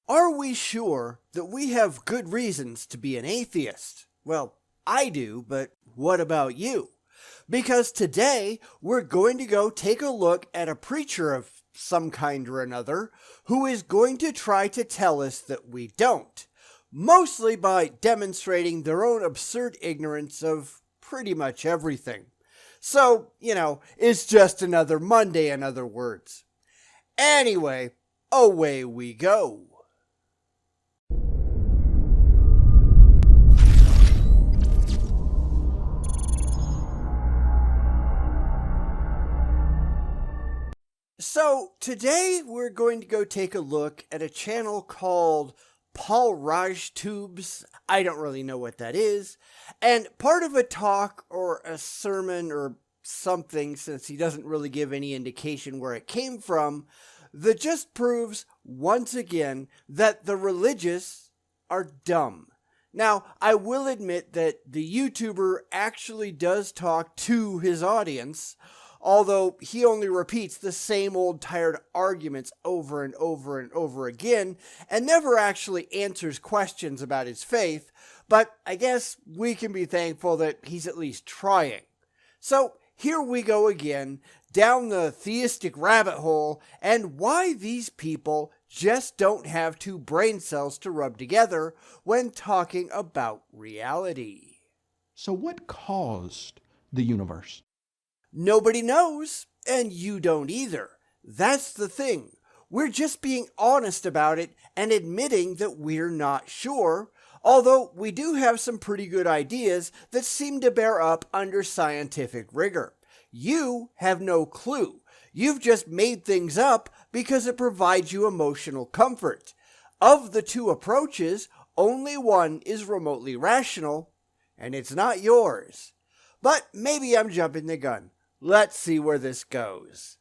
Are we sure that we have good reasons to be an atheist? Well, I do, but what about you? Because today we're going to go take a look at a preacher of some kind or another who is going to try to tell us that we don't, mostly by demonstrating their own absurd ignorance of pretty much everything. So, it's just another Monday, in other words. Anyway, away we go. So today we're going to go take a look at a channel called paulrajtubes. I don't really know what that is. And part of a talk or a sermon or something, since he doesn't really give any indication where it came from, that just proves once again that the religious are dumb. Now, I will admit that the YouTuber actually does talk to his audience, although he only repeats the same old tired arguments over and over and over again, and never actually answers questions about his faith, but I guess we can be thankful that he's at least trying. So here we go again, down the theistic rabbit hole, and why these people just don't have two brain cells to rub together when talking about reality. So what caused the universe? Nobody knows, and you don't either. That's the thing. We're just being honest about it and admitting that we're not sure, although we do have some pretty good ideas that seem to bear up under scientific rigor. You have no clue. You've just made things up because it provides you emotional comfort. Of the two approaches, only one is remotely rational, and it's not yours. But maybe I'm jumping the gun. Let's see where this goes.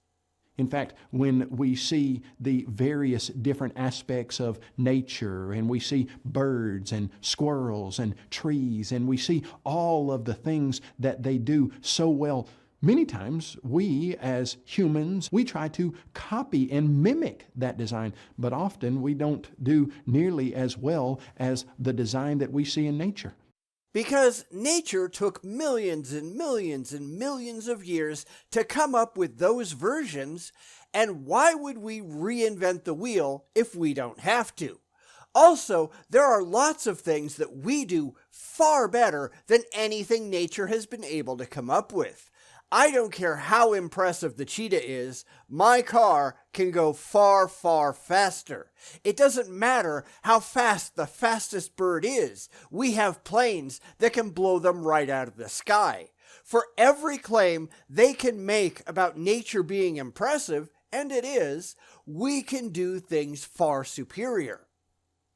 In fact, when we see the various different aspects of nature, and we see birds and squirrels and trees, and we see all of the things that they do so well, many times we as humans, we try to copy and mimic that design, but often we don't do nearly as well as the design that we see in nature. Because nature took millions and millions and millions of years to come up with those versions, and why would we reinvent the wheel if we don't have to? Also, there are lots of things that we do far better than anything nature has been able to come up with. I don't care how impressive the cheetah is, my car can go far, far faster. It doesn't matter how fast the fastest bird is. We have planes that can blow them right out of the sky. For every claim they can make about nature being impressive, and it is, we can do things far superior.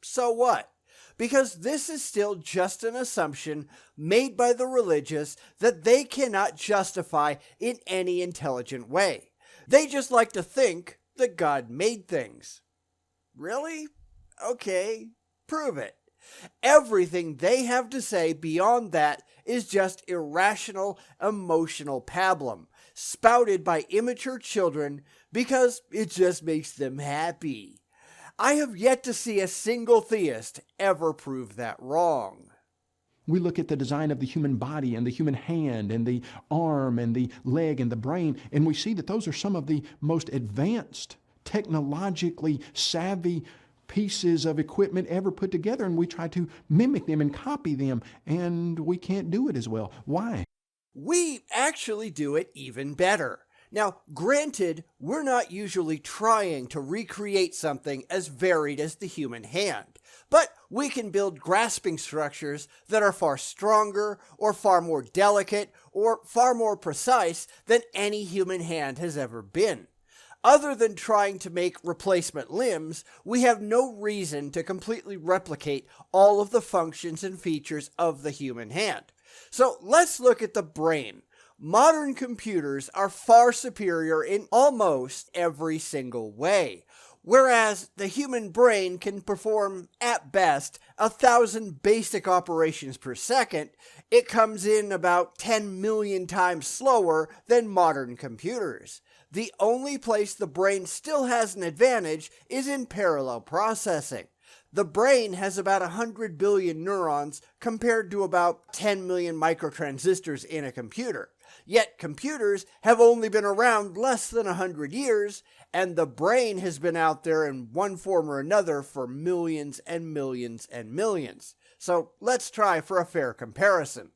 So what? Because this is still just an assumption made by the religious that they cannot justify in any intelligent way. They just like to think that God made things. Really? Okay, prove it. Everything they have to say beyond that is just irrational, emotional pablum, spouted by immature children because it just makes them happy. I have yet to see a single theist ever prove that wrong. We look at the design of the human body and the human hand and the arm and the leg and the brain, and we see that those are some of the most advanced, technologically savvy pieces of equipment ever put together, and we try to mimic them and copy them, and we can't do it as well. Why? We actually do it even better. Now, granted, we're not usually trying to recreate something as varied as the human hand, but we can build grasping structures that are far stronger, or far more delicate, or far more precise than any human hand has ever been. Other than trying to make replacement limbs, we have no reason to completely replicate all of the functions and features of the human hand. So let's look at the brain. Modern computers are far superior in almost every single way. Whereas the human brain can perform, at best, 1,000 basic operations per second, it comes in about 10 million times slower than modern computers. The only place the brain still has an advantage is in parallel processing. The brain has about 100 billion neurons compared to about 10 million microtransistors in a computer. Yet computers have only been around less than 100 years, and the brain has been out there in one form or another for millions and millions and millions. So let's try for a fair comparison.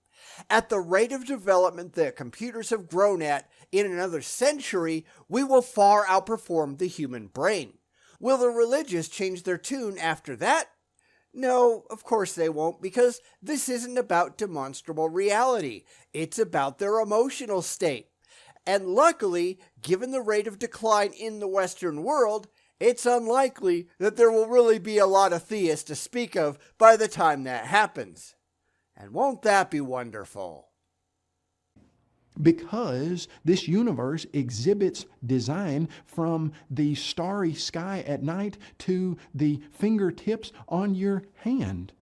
At the rate of development that computers have grown at, in another century, we will far outperform the human brain. Will the religious change their tune after that? No, of course they won't, because this isn't about demonstrable reality. It's about their emotional state. And luckily, given the rate of decline in the Western world, it's unlikely that there will really be a lot of theists to speak of by the time that happens. And won't that be wonderful? Because this universe exhibits design from the starry sky at night to the fingertips on your hand.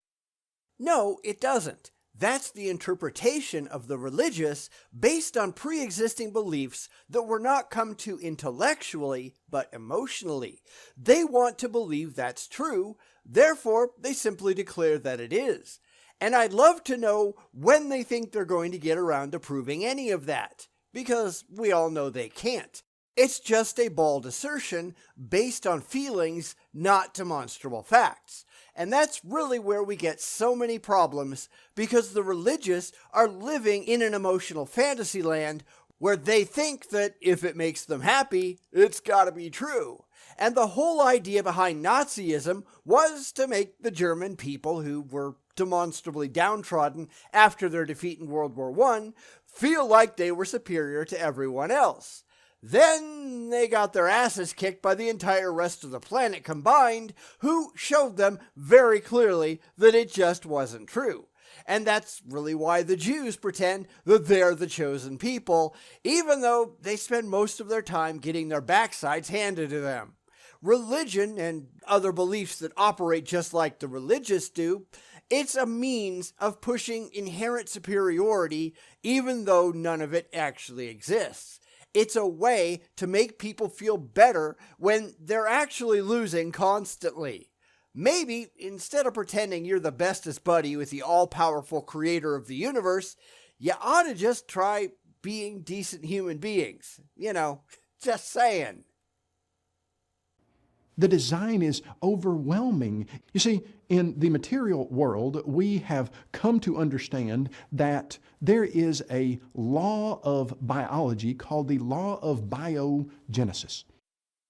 No, it doesn't. That's the interpretation of the religious based on pre-existing beliefs that were not come to intellectually, but emotionally. They want to believe that's true, therefore they simply declare that it is. And I'd love to know when they think they're going to get around to proving any of that, because we all know they can't. It's just a bald assertion based on feelings, not demonstrable facts. And that's really where we get so many problems, because the religious are living in an emotional fantasy land where they think that if it makes them happy, it's gotta be true. And the whole idea behind Nazism was to make the German people, who were demonstrably downtrodden after their defeat in World War I, feel like they were superior to everyone else. Then they got their asses kicked by the entire rest of the planet combined, who showed them very clearly that it just wasn't true. And that's really why the Jews pretend that they're the chosen people, even though they spend most of their time getting their backsides handed to them. Religion and other beliefs that operate just like the religious do, it's a means of pushing inherent superiority, even though none of it actually exists. It's a way to make people feel better when they're actually losing constantly. Maybe instead of pretending you're the bestest buddy with the all-powerful creator of the universe, you ought to just try being decent human beings. Just saying. The design is overwhelming. You see, in the material world, we have come to understand that there is a law of biology called the law of biogenesis.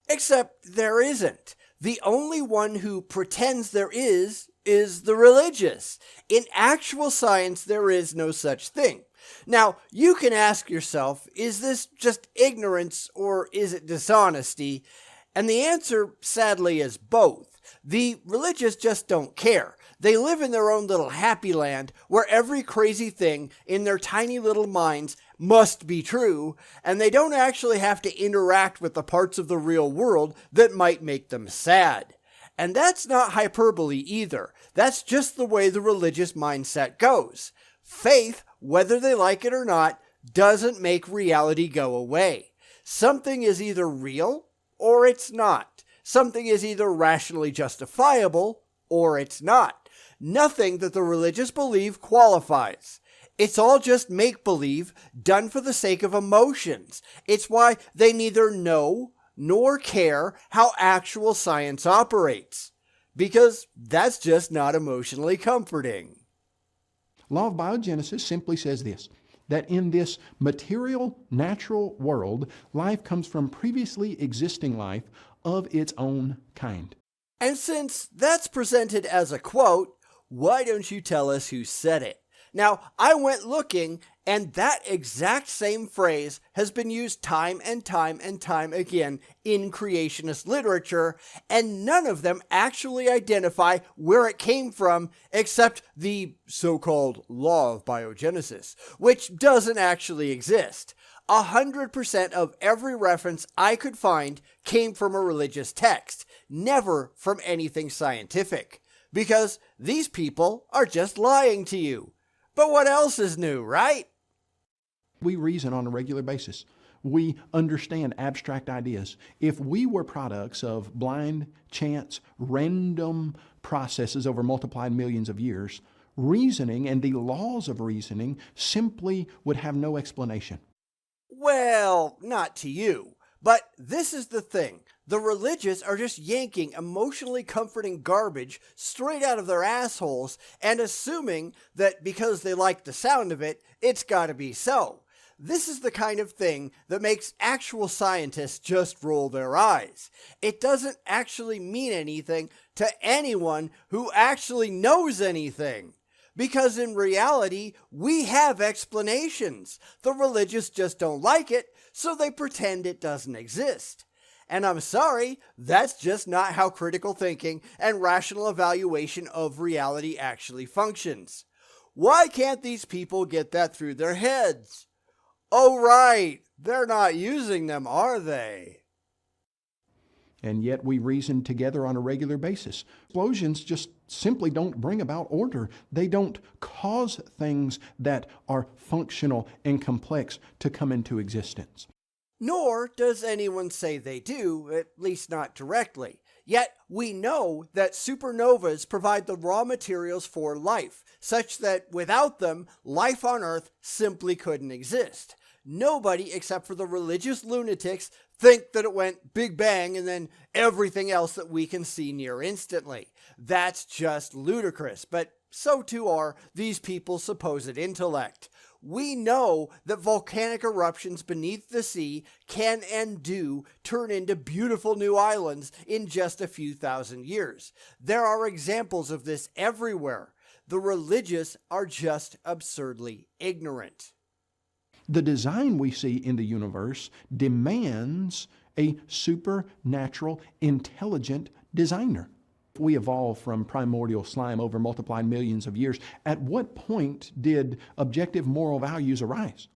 Except there isn't. The only one who pretends there is the religious. In actual science, there is no such thing. Now, you can ask yourself, is this just ignorance or is it dishonesty? And the answer, sadly, is both. The religious just don't care. They live in their own little happy land where every crazy thing in their tiny little minds must be true, and they don't actually have to interact with the parts of the real world that might make them sad. And that's not hyperbole either. That's just the way the religious mindset goes. Faith, whether they like it or not, doesn't make reality go away. Something is either real or it's not. Something is either rationally justifiable or it's not. Nothing that the religious believe qualifies. It's all just make-believe done for the sake of emotions. It's why they neither know nor care how actual science operates. Because that's just not emotionally comforting. Law of biogenesis simply says this, that in this material, natural world, life comes from previously existing life of its own kind. And since that's presented as a quote, why don't you tell us who said it? Now, I went looking, and that exact same phrase has been used time and time and time again in creationist literature, and none of them actually identify where it came from except the so-called law of biogenesis, which doesn't actually exist. 100% of every reference I could find came from a religious text, never from anything scientific, because these people are just lying to you. But what else is new, right? We reason on a regular basis. we understand abstract ideas. If we were products of blind, chance, random processes over multiplied millions of years, reasoning and the laws of reasoning simply would have no explanation. Well, not to you. But this is the thing. The religious are just yanking emotionally comforting garbage straight out of their assholes and assuming that because they like the sound of it, it's gotta be so. This is the kind of thing that makes actual scientists just roll their eyes. It doesn't actually mean anything to anyone who actually knows anything. Because in reality, we have explanations. The religious just don't like it, so they pretend it doesn't exist. And I'm sorry, that's just not how critical thinking and rational evaluation of reality actually functions. Why can't these people get that through their heads? Oh right, they're not using them, are they? And yet we reason together on a regular basis. Explosions just simply don't bring about order. They don't cause things that are functional and complex to come into existence. Nor does anyone say they do, at least not directly. Yet we know that supernovas provide the raw materials for life, such that without them, life on Earth simply couldn't exist. Nobody except for the religious lunatics think that it went Big Bang and then everything else that we can see near instantly. That's just ludicrous, but so too are these people's supposed intellect. We know that volcanic eruptions beneath the sea can and do turn into beautiful new islands in just a few thousand years. There are examples of this everywhere. The religious are just absurdly ignorant. The design we see in the universe demands a supernatural, intelligent designer. We evolved from primordial slime over multiplied millions of years. At what point did objective moral values arise?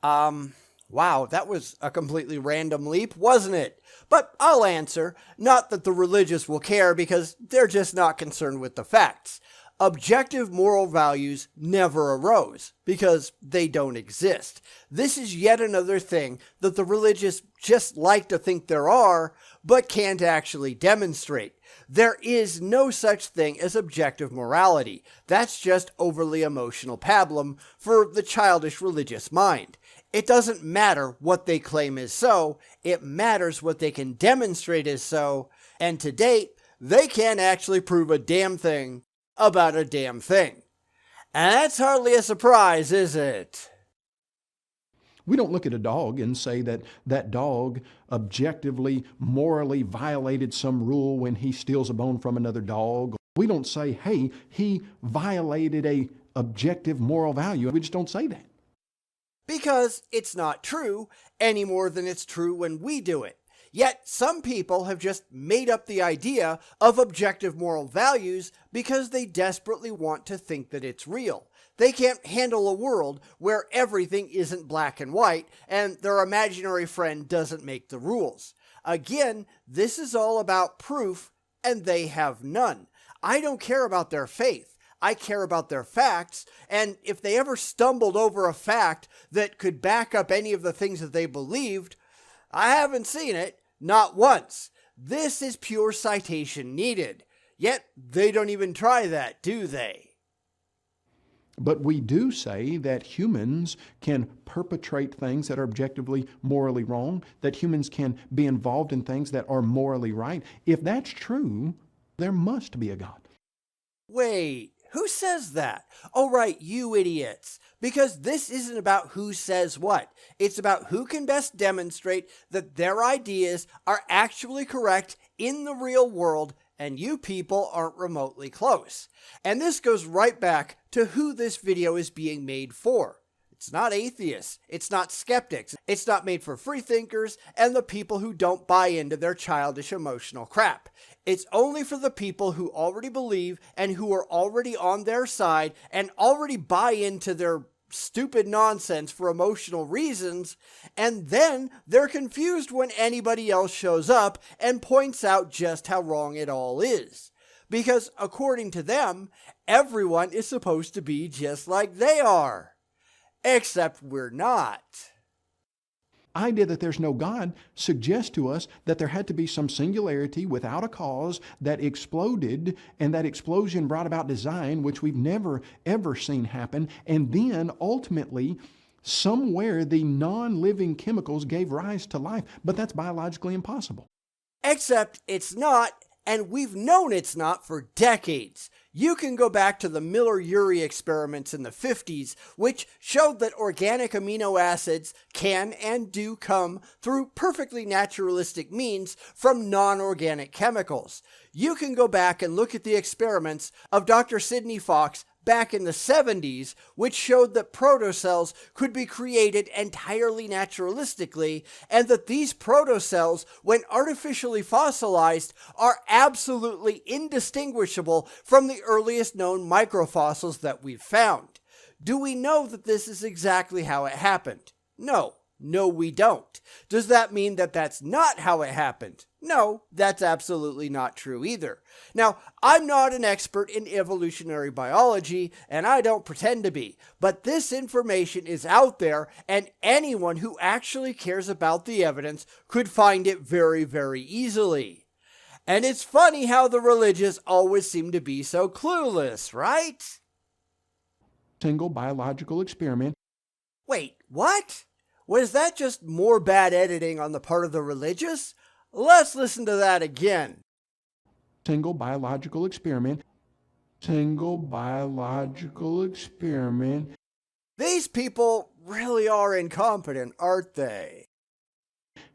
Wow, that was a completely random leap, wasn't it? But I'll answer. Not that the religious will care because they're just not concerned with the facts. Objective moral values never arose because they don't exist. This is yet another thing that the religious just like to think there are, but can't actually demonstrate. There is no such thing as objective morality. That's just overly emotional pablum for the childish religious mind. It doesn't matter what they claim is so, it matters what they can demonstrate is so, and to date, they can't actually prove a damn thing about a damn thing. And that's hardly a surprise, is it? We don't look at a dog and say that that dog objectively, morally violated some rule when he steals a bone from another dog. We don't say, hey, he violated a objective moral value. We just don't say that. Because it's not true any more than it's true when we do it. Yet some people have just made up the idea of objective moral values because they desperately want to think that it's real. They can't handle a world where everything isn't black and white and their imaginary friend doesn't make the rules. Again, this is all about proof and they have none. I don't care about their faith. I care about their facts, and if they ever stumbled over a fact that could back up any of the things that they believed, I haven't seen it. Not once. This is pure citation needed. Yet they don't even try that, do they? But we do say that humans can perpetrate things that are objectively morally wrong, that humans can be involved in things that are morally right. If that's true, there must be a God. Wait, who says that? Oh right, you idiots. Because this isn't about who says what. It's about who can best demonstrate that their ideas are actually correct in the real world, and you people aren't remotely close. And this goes right back to who this video is being made for. It's not atheists, it's not skeptics, it's not made for freethinkers and the people who don't buy into their childish emotional crap. It's only for the people who already believe and who are already on their side and already buy into their stupid nonsense for emotional reasons, and then they're confused when anybody else shows up and points out just how wrong it all is. Because according to them, everyone is supposed to be just like they are. Except we're not. idea that there's no God suggests to us that there had to be some singularity without a cause that exploded, and that explosion brought about design, which we've never ever seen happen. And then ultimately, somewhere the non-living chemicals gave rise to life. But that's biologically impossible. Except it's not, and we've known it's not for decades. You can go back to the Miller-Urey experiments in the 50s, which showed that organic amino acids can and do come through perfectly naturalistic means from non-organic chemicals. You can go back and look at the experiments of Dr. Sidney Fox back in the 70s, which showed that protocells could be created entirely naturalistically, and that these protocells, when artificially fossilized, are absolutely indistinguishable from the earliest known microfossils that we've found. Do we know that this is exactly how it happened? No. No, we don't. Does that mean that that's not how it happened? No, that's absolutely not true either. Now, I'm not an expert in evolutionary biology, and I don't pretend to be, but this information is out there, and anyone who actually cares about the evidence could find it very, very easily. And it's funny how the religious always seem to be so clueless, right? Single biological experiment. Wait, what? Was that just more bad editing on the part of the religious? Let's listen to that again. Single biological experiment. Single biological experiment. These people really are incompetent, aren't they?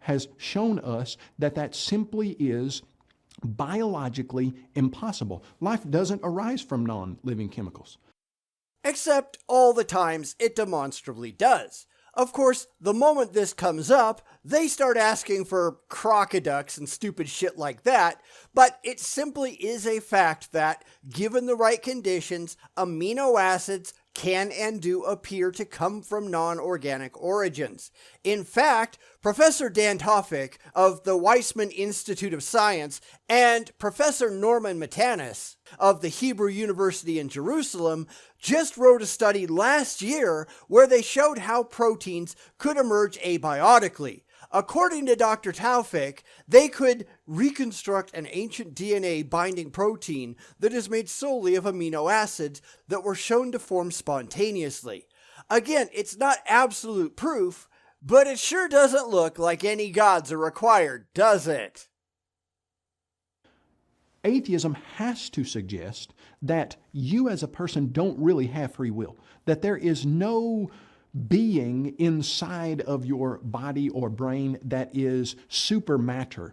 Has shown us that that simply is biologically impossible. Life doesn't arise from non-living chemicals. Except all the times it demonstrably does. Of course, the moment this comes up, they start asking for crocoducts and stupid shit like that, but it simply is a fact that, given the right conditions, amino acids can and do appear to come from non-organic origins. In fact, Professor Dan Tofik of the Weizmann Institute of Science and Professor Norman Matanis of the Hebrew University in Jerusalem just wrote a study last year where they showed how proteins could emerge abiotically. According to Dr. Taufik, they could reconstruct an ancient DNA binding protein that is made solely of amino acids that were shown to form spontaneously. Again, it's not absolute proof, but it sure doesn't look like any gods are required, does it? Atheism has to suggest that you as a person don't really have free will, that there is no being inside of your body or brain that is supermatter.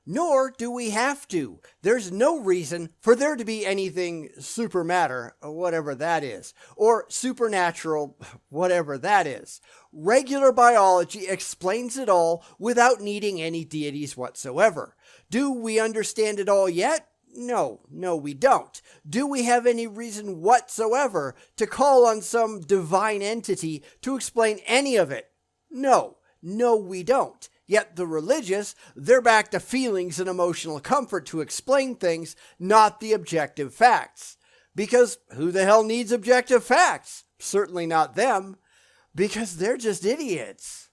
Nor do we have to. There's no reason for there to be anything supermatter, whatever that is, or supernatural, whatever that is. Regular biology explains it all without needing any deities whatsoever. Do we understand it all yet? No, we don't. Do we have any reason whatsoever to call on some divine entity to explain any of it? No, we don't. Yet the religious, they're back to feelings and emotional comfort to explain things, not the objective facts. Because who the hell needs objective facts? Certainly not them. Because they're just idiots.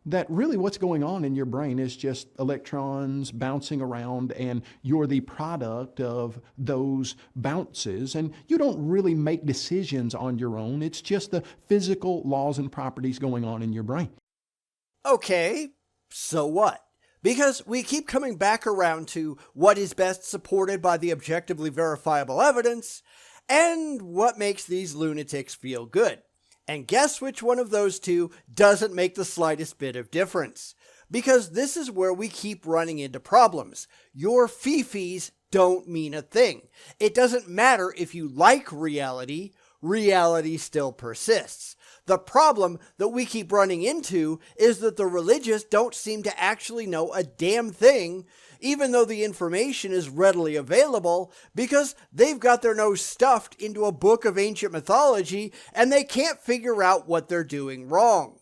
That really what's going on in your brain is just electrons bouncing around, and you're the product of those bounces, and you don't really make decisions on your own. It's just the physical laws and properties going on in your brain. Okay, so what? Because we keep coming back around to what is best supported by the objectively verifiable evidence, and what makes these lunatics feel good. And guess which one of those two doesn't make the slightest bit of difference? Because this is where we keep running into problems. Your fifis don't mean a thing. It doesn't matter if you like reality, reality still persists. The problem that we keep running into is that the religious don't seem to actually know a damn thing, even though the information is readily available, because they've got their nose stuffed into a book of ancient mythology and they can't figure out what they're doing wrong.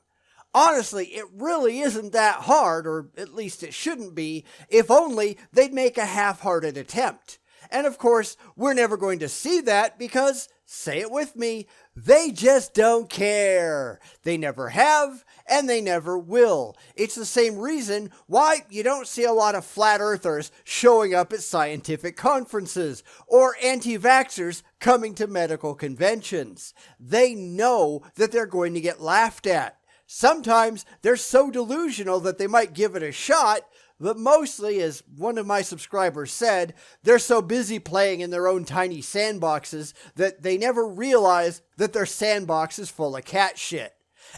Honestly, it really isn't that hard, or at least it shouldn't be, if only they'd make a half-hearted attempt. And of course, we're never going to see that because, say it with me, they just don't care. They never have, and they never will. It's the same reason why you don't see a lot of flat earthers showing up at scientific conferences or anti-vaxxers coming to medical conventions. They know that they're going to get laughed at. Sometimes they're so delusional that they might give it a shot, but mostly, as one of my subscribers said, they're so busy playing in their own tiny sandboxes that they never realize that their sandbox is full of cat shit.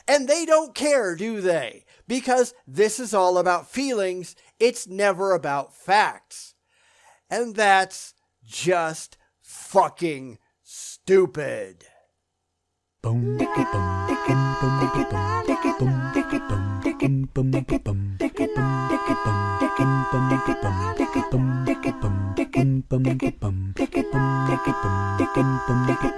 And they don't care, do they? Because this is all about feelings, it's never about facts. And that's just fucking stupid. Boom, dicky, boom, dicky, boom, dicky, boom, dicky, boom, dicky, boom, dicky, boom, dicky, boom, dicky, boom, dicky, boom, dicky, boom, dicky, boom, dicky, boom, dicky, boom, dicky, boom, dicky, boom, dicky, boom, dicky, boom, dicky, boom, dicky,